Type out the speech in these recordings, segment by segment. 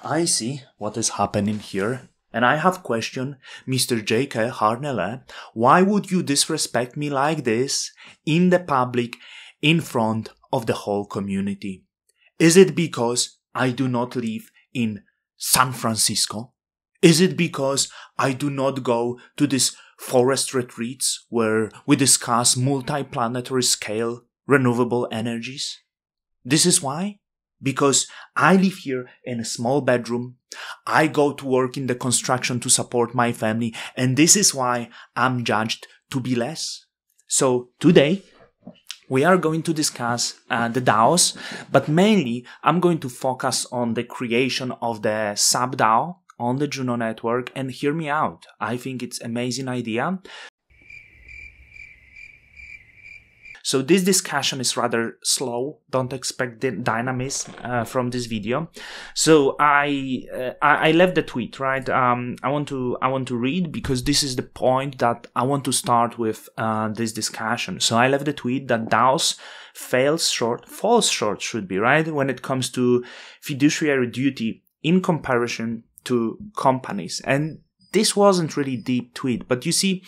I see what is happening here. And I have questioned Mr. J.K. Harnell, why would you disrespect me like this in the public, in front of the whole community? Is it because I do not live in San Francisco? Is it because I do not go to these forest retreats where we discuss multi-planetary scale renewable energies? This is why? Because I live here in a small bedroom, I go to work in the construction to support my family, and this is why I'm judged to be less. So today, we are going to discuss the DAOs, but mainly I'm going to focus on the creation of the sub-DAO on the Juno network, and hear me out. I think it's an amazing idea. So this discussion is rather slow. Don't expect the dynamism from this video. So I left the tweet, right? I want to read because this is the point that I want to start with this discussion. So I left the tweet that DAOs falls short should be, right, when it comes to fiduciary duty in comparison to companies. And this wasn't really deep tweet, but you see,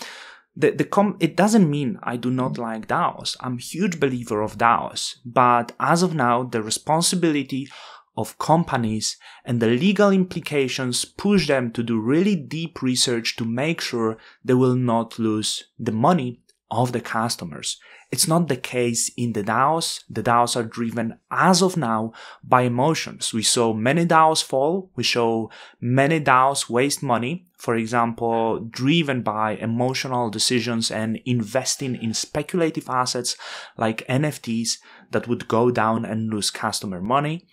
it doesn't mean I do not like DAOs. I'm a huge believer of DAOs, but as of now, the responsibility of companies and the legal implications push them to do really deep research to make sure they will not lose the money of the customers. It's not the case in the DAOs. The DAOs are driven as of now by emotions. We saw many DAOs fall. We saw many DAOs waste money, for example, driven by emotional decisions and investing in speculative assets like NFTs that would go down and lose customer money.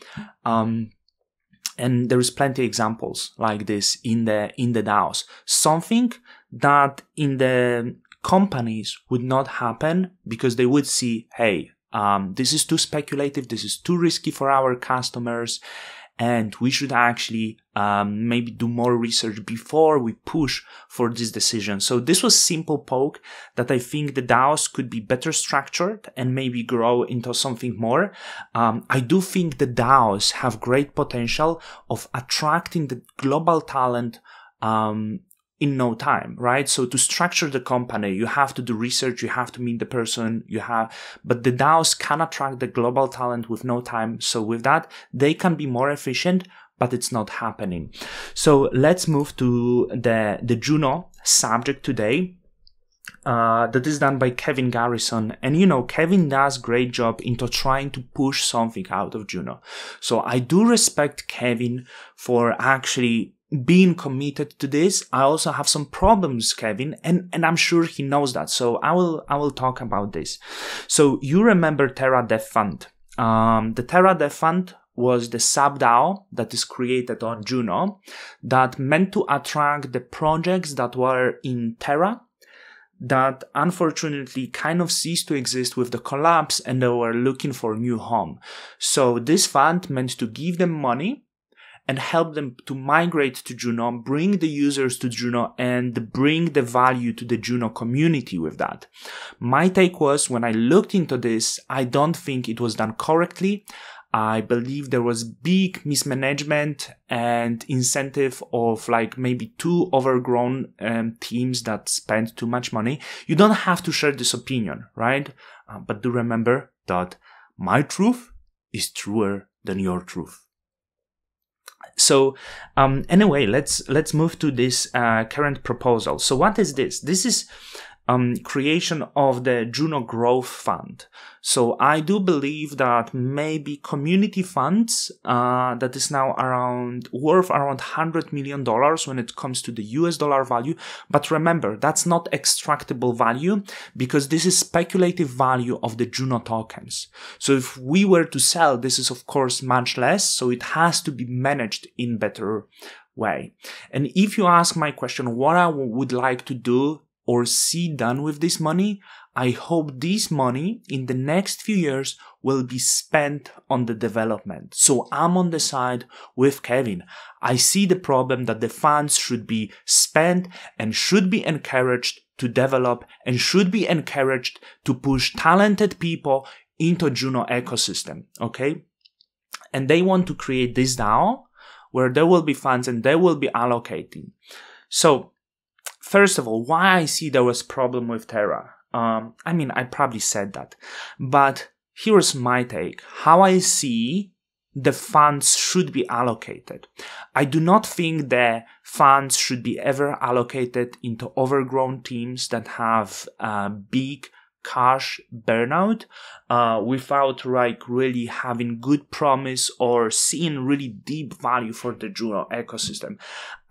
And there is plenty of examples like this in the DAOs. Something that in the companies would not happen because they would see, hey, this is too speculative, this is too risky for our customers, and we should actually maybe do more research before we push for this decision. So this was simple poke that I think the DAOs could be better structured and maybe grow into something more. I do think the DAOs have great potential of attracting the global talent in no time, right? So to structure the company, you have to do research, you have to meet the person, but the DAOs can attract the global talent with no time. So with that, they can be more efficient, but it's not happening. So let's move to the Juno subject today. That is done by Kevin Garrison. And Kevin does great job into trying to push something out of Juno. So I do respect Kevin for actually being committed to this. I also have some problems, Kevin, and I'm sure he knows that. So I will talk about this. So you remember Terra Dev Fund. The Terra Dev Fund was the sub-DAO that is created on Juno that meant to attract the projects that were in Terra that unfortunately kind of ceased to exist with the collapse and they were looking for a new home. So this fund meant to give them money and help them to migrate to Juno, bring the users to Juno, and bring the value to the Juno community with that. My take was, when I looked into this, I don't think it was done correctly. I believe there was big mismanagement and incentive of like maybe two overgrown teams that spent too much money. You don't have to share this opinion, right? But do remember that my truth is truer than your truth. So anyway, let's move to this current proposal. So what is this? This is creation of the Juno Growth Fund. So I do believe that maybe community funds that is now worth around $100 million when it comes to the US dollar value. But remember, that's not extractable value because this is speculative value of the Juno tokens. So if we were to sell, this is of course much less. So it has to be managed in better way. And if you ask my question, what I would like to do or see done with this money, I hope this money in the next few years will be spent on the development. So I'm on the side with Kevin. I see the problem that the funds should be spent and should be encouraged to develop and should be encouraged to push talented people into Juno ecosystem, okay? And they want to create this DAO where there will be funds and they will be allocating. So first of all, why I see there was problem with Terra. I mean, I probably said that, but here's my take. How I see the funds should be allocated. I do not think the funds should be ever allocated into overgrown teams that have big cash burnout without like really having good promise or seeing really deep value for the Juno ecosystem.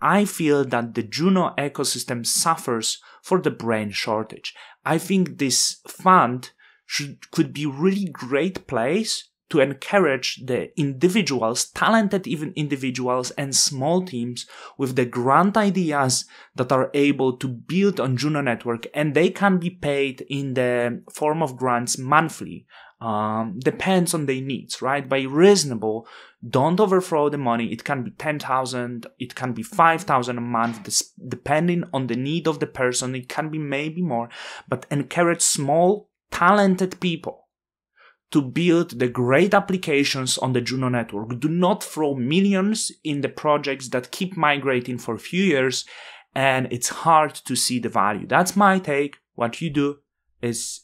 I feel that the Juno ecosystem suffers for the brain shortage. I think this fund could be really great place to encourage the individuals, talented even individuals and small teams with the grand ideas that are able to build on Juno network, and they can be paid in the form of grants monthly. Depends on their needs, right? By reasonable, don't overthrow the money. It can be 10,000, it can be 5,000 a month, depending on the need of the person. It can be maybe more, but encourage small, talented people to build the great applications on the Juno network. Do not throw millions in the projects that keep migrating for a few years and it's hard to see the value. That's my take. What you do is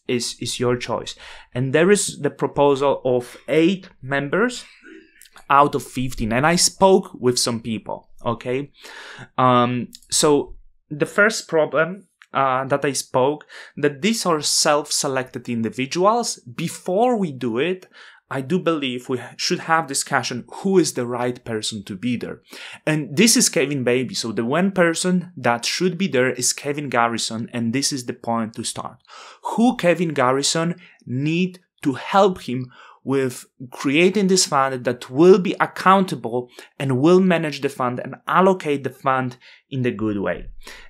your choice. And there is the proposal of 8 members out of 15. And I spoke with some people, okay? So the first problem that I spoke, that these are self-selected individuals. Before we do it, I do believe we should have discussion who is the right person to be there. And this is Kevin Baby. So the one person that should be there is Kevin Garrison, and this is the point to start. Who Kevin Garrison need to help him with creating this fund that will be accountable and will manage the fund and allocate the fund in the good way.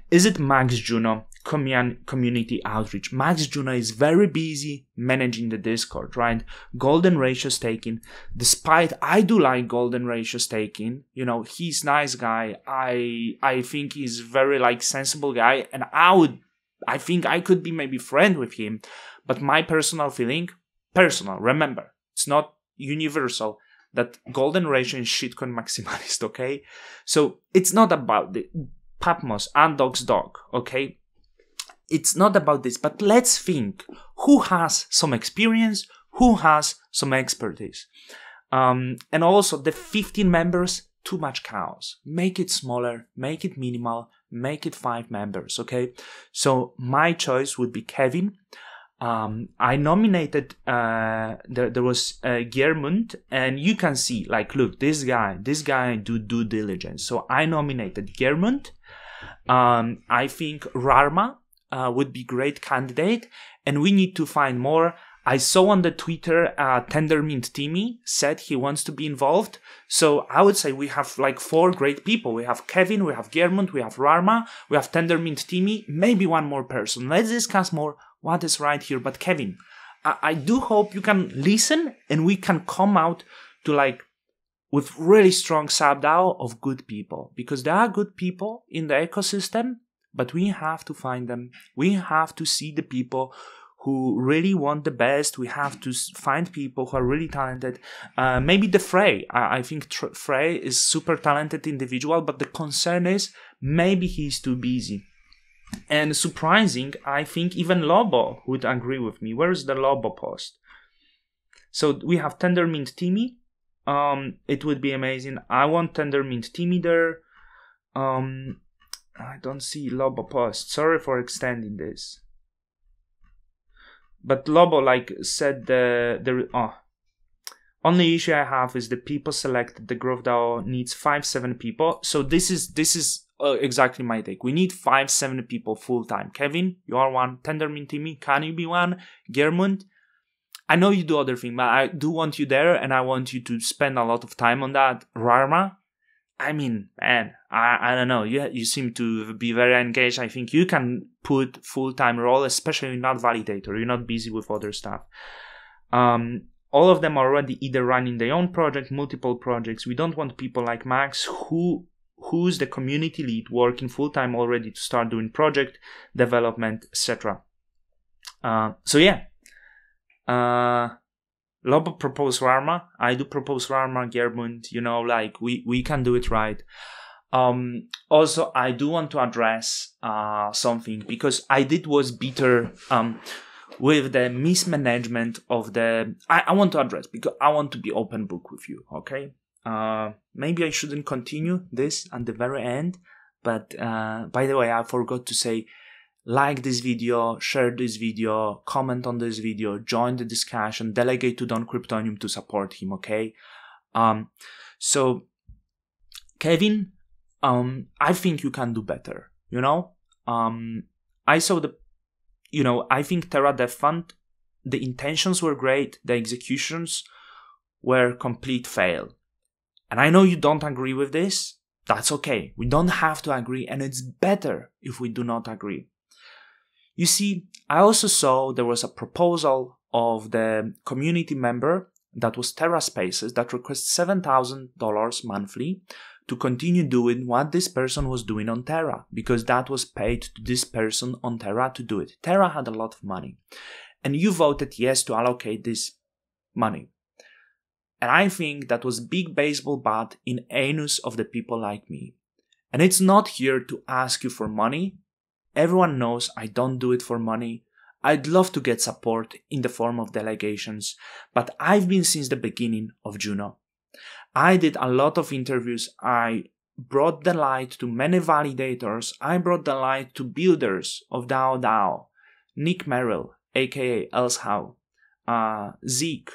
Is it Max Juno? Community outreach. Max Juno is very busy managing the Discord, right? Golden Ratio staking. Despite I do like Golden Ratio staking, you know, he's nice guy. I think he's very like sensible guy, and I think I could be maybe friend with him. But my personal feeling, remember, it's not universal, that Golden Ratio is shitcoin maximalist, okay? So it's not about the Patmos, Andog's dog, okay? It's not about this, but let's think who has some experience, who has some expertise. And also the 15 members, too much chaos. Make it smaller, make it minimal, make it 5 members, okay? So my choice would be Kevin. I nominated, there was Germund, and you can see, like, look, this guy do due diligence. So I nominated Germund. I think Rarma would be great candidate, and we need to find more. I saw on the Twitter, Tendermint Timmy said he wants to be involved. So I would say we have like 4 great people. We have Kevin, we have Germund, we have Rarma, we have Tendermint Timmy, maybe one more person. Let's discuss more what is right here. But Kevin, I do hope you can listen and we can come out to like with really strong sub-DAO of good people, because there are good people in the ecosystem, but we have to find them. We have to see the people who really want the best. We have to find people who are really talented. Maybe the Frey. I think Frey is super talented individual, but the concern is maybe he's too busy. And surprising, I think even Lobo would agree with me. Where is the Lobo post? So we have Tendermint Timmy. It would be amazing. I want Tendermint Timmy there. I don't see Lobo post. Sorry for extending this. But Lobo like said the only issue I have is the people selected. The Growth DAO needs 5-7 people. So this is exactly my take. We need 5-7 people full time. Kevin, you are one. Tendermint Timmy, can you be one? Germund, I know you do other things, but I do want you there, and I want you to spend a lot of time on that. Rarma, I mean, man, I don't know. You seem to be very engaged. I think you can put full-time role, especially you're not validator. You're not busy with other stuff. All of them are already either running their own project, multiple projects. We don't want people like Max, who's the community lead, working full-time already to start doing project development, etc. So yeah. Lobo propose Rarma. I do propose Rarma, Germund. You know, like we can do it right. Also, I do want to address something, because I was bitter with the mismanagement of the. I want to address, because I want to be open book with you. Okay. Maybe I shouldn't continue this at the very end, but by the way, I forgot to say, like this video, share this video, comment on this video, join the discussion, delegate to Don Kryptonium to support him, okay? So, Kevin, I think you can do better, you know? I saw I think Terra Dev Fund, the intentions were great, the executions were complete fail. And I know you don't agree with this. That's okay. We don't have to agree, and it's better if we do not agree. You see, I also saw there was a proposal of the community member that was Terra Spaces that requests $7,000 monthly to continue doing what this person was doing on Terra, because that was paid to this person on Terra to do it. Terra had a lot of money, and you voted yes to allocate this money. And I think that was big baseball bat in anus of the people like me. And it's not here to ask you for money. Everyone knows I don't do it for money. I'd love to get support in the form of delegations, but I've been since the beginning of Juno. I did a lot of interviews. I brought the light to many validators. I brought the light to builders of DAO, Nick Merrill, aka Elshow, Zeke,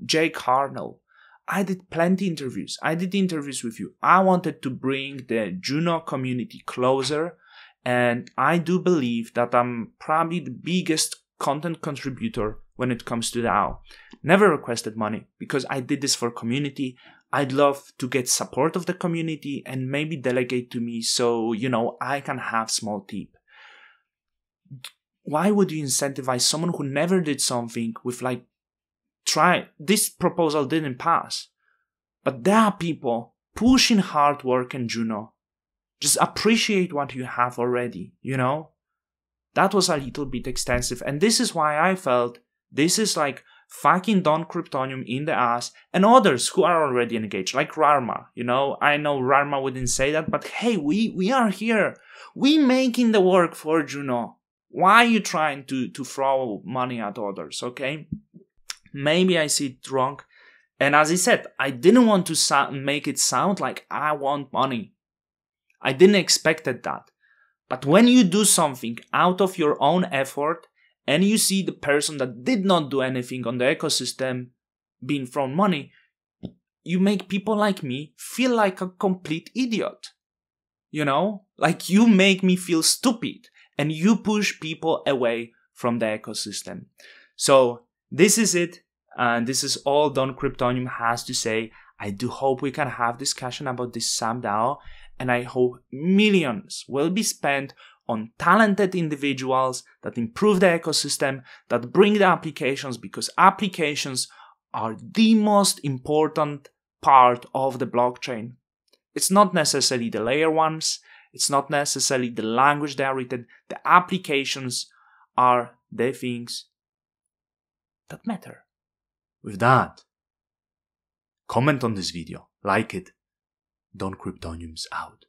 Jake Harnell. I did plenty interviews. I did interviews with you. I wanted to bring the Juno community closer, and I do believe that I'm probably the biggest content contributor when it comes to DAO. Never requested money, because I did this for community. I'd love to get support of the community and maybe delegate to me so, I can have small tip. Why would you incentivize someone who never did something with this proposal didn't pass, but there are people pushing hard work in Juno. Just appreciate what you have already, That was a little bit extensive, and this is why I felt this is like fucking Don Kryptonium in the ass and others who are already engaged, like Rarma, I know Rarma wouldn't say that, but hey, we are here. We making the work for Juno. Why are you trying to throw money at others, okay? Maybe I see it wrong. And as I said, I didn't want to make it sound like I want money. I didn't expect that. But when you do something out of your own effort and you see the person that did not do anything on the ecosystem being thrown money, you make people like me feel like a complete idiot. Like you make me feel stupid and you push people away from the ecosystem. So this is it. And this is all Don Kryptonium has to say. I do hope we can have discussion about this SAM-DAO, and I hope millions will be spent on talented individuals that improve the ecosystem, that bring the applications, because applications are the most important part of the blockchain. It's not necessarily the layer ones, it's not necessarily the language they are written. The applications are the things that matter. With that, comment on this video, like it. Don Kryptonium's out.